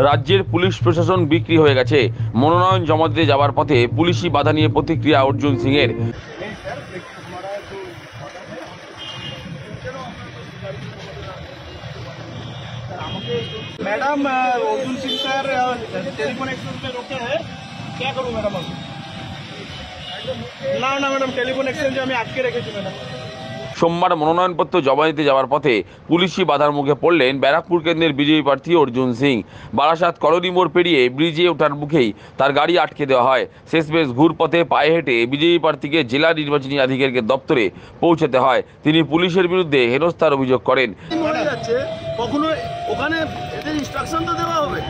রাজ্যের পুলিশ প্রশাসন বিক্রি হয়ে গেছে। মনোনয়ন জমা দিতে যাওয়ার পথে পুলিশি বাধা নিয়ে প্রতিক্রিয়া অর্জুন সিং এর। Madam Arjun Singh sir telephone exchange में रोके हैं, क्या करूं मैडम? ना ना मैडम, टेलीफोन एक्सचेंज আমি আটকে রেখেছি ম্যাডাম। সোমবার মনোনয়নপত্র জমা দিতে যাওয়ার পথে পুলিশি বাধার মুখে পড়লেন ব্যারাকপুর কেন্দ্রের বিজেপি প্রার্থী অর্জুন সিং। বারাসাত কলোনি মোড় পেরিয়ে ব্রিজে ওঠার মুখেই তার গাড়ি আটকে দেওয়া হয়। শেষমেশ ঘুরপথে পায়ে হেঁটে বিজেপি প্রার্থীকে জেলা নির্বাচনী আধিকারিকের দপ্তরে পৌঁছাতে হয়। তিনি পুলিশের বিরুদ্ধে হেনস্থার অভিযোগ করেন। কখনো ওখানে এদের ইনস্ট্রাকশন তো দেওয়া হবে,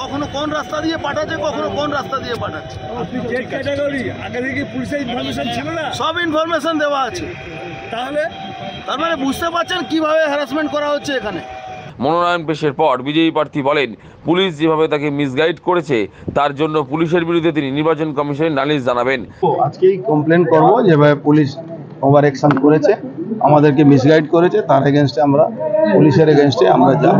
কখনো কোন রাস্তা দিয়ে পাঠাচ্ছে, কখনো কোন রাস্তা দিয়ে পাঠাচ্ছে। আপনি যে ক্যাটাগরি আগে থেকে পুলিশের ইনফরমেশন ছিল না? সব ইনফরমেশন দেওয়া আছে। তাহলে তার মানে বুঝতে পারছেন কিভাবে হ্যারাসমেন্ট করা হচ্ছে এখানে। মনোনয়ন পেশের পর বিজেপি প্রার্থী বলেন, পুলিশ যেভাবে তাকে মিসগাইড করেছে তার জন্য পুলিশের বিরুদ্ধে তিনি নির্বাচন কমিশনে নালিশ জানাবেন। আজকেই কমপ্লেন করব যেভাবে পুলিশ ওভার অ্যাকশন করেছে, আমাদেরকে মিসগাইড করেছে, তার এগেনস্টে আমরা পুলিশের এগেনস্টে আমরা যাব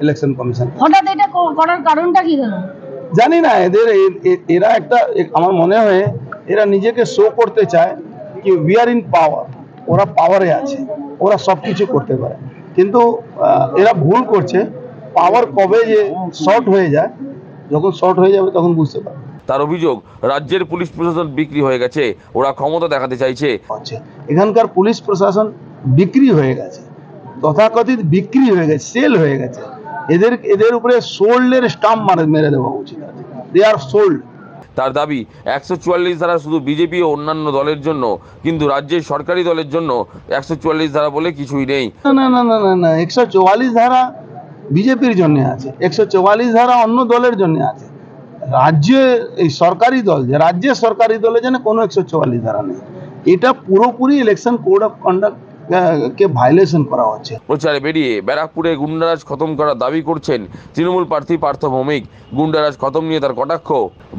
ইলেকশন কমিশন। হঠাৎ এটা করার কারণটা কি জানি না। এরা একটা আমার মনে হয় এরা নিজেকে শো করতে চায় কি উই আর ইন পাওয়ার, ওরা পাওয়ারে আছে, ওরা সব কিছু করতে পারে, কিন্তু এরা ভুল করছে। পাওয়ার কবে যে শর্ট হয়ে যায়, যখন শর্ট হয়ে যাবে তখন বুঝতে পারবে। তার অভিযোগ, রাজ্যের পুলিশ প্রশাসন বিক্রি হয়ে গেছে, ওরা ক্ষমতা দেখাতে চাইছে। এখানকার পুলিশ প্রশাসন বিক্রি হয়ে গেছে, তথাকথিত বিক্রি হয়ে গেছে, সেল হয়ে গেছে। এদের উপরে সোল্ডের স্টাম্প মেরে দেওয়া উচিত আছে। দে আর সোল্ড। তার দাবি 144 ধারা শুধু বিজেপি ও অন্যান্য দলের জন্য, কিন্তু রাজ্যের সরকারি দলের জন্য 144 ধারা বলে কিছুই নেই। না না না না না 144 ধারা বিজেপির জন্য আছে, 144 ধারা অন্য দলের জন্য আছে। রাজ্যে এই সরকারি দল, যে রাজ্যের সরকারি দলের জন্য কোনো 144 ধারা নেই। এটা পুরোপুরি election code of conduct K violation করা হচ্ছে। প্রচারে বেরিয়ে ব্যারাকপুরে গুন্ডারাজ খতম করার দাবি করছেন তৃণমূল প্রার্থী পার্থ ভৌমিক। গুন্ডারাজ খতম নিয়ে তার কটাক্ষ,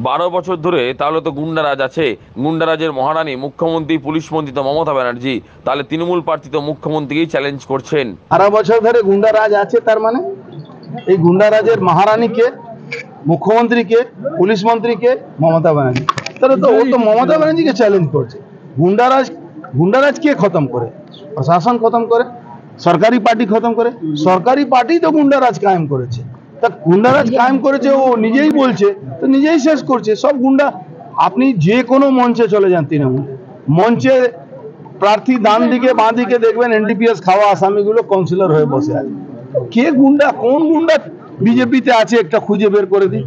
12 বছর ধরে তাহলে তো গুন্ডারাজ আছে। গুন্ডারাজের মহারানী মুখ্যমন্ত্রী, পুলিশ মন্ত্রী তো মমতা ব্যানার্জি, তাহলে তৃণমূল প্রার্থী তো মুখ্যমন্ত্রীকেই চ্যালেঞ্জ করছেন। 12 বছর ধরে গুন্ডারাজ আছে, তার মানে এই গুন্ডারাজের মহারানীকে, মুখ্যমন্ত্রীকে, পুলিশ মন্ত্রীকে মমতা ব্যানার্জি। তাহলে তো ও তো মমতা ব্যানার্জিকে চ্যালেঞ্জ করছে। গুন্ডারাজ কে খতম করে? প্রশাসন খতম করে, সরকারি পার্টি খতম করে। সরকারি পার্টি তো গুন্ডারাজ কায়েম করেছে, তা গুন্ডারাজ কায়েম করেছে ও নিজেই বলছে, তো নিজেই শেষ করছে সব গুন্ডা। আপনি যে কোনো মঞ্চে চলে যান, তৃণমূল মঞ্চে প্রার্থী ডান দিকে বাঁ দিকে দেখবেন এনডিপিএস খাওয়া আসামিগুলো কাউন্সিলর হয়ে বসে আছে। কে গুন্ডা, কোন গুন্ডা বিজেপিতে আছে একটা খুঁজে বের করে দিই।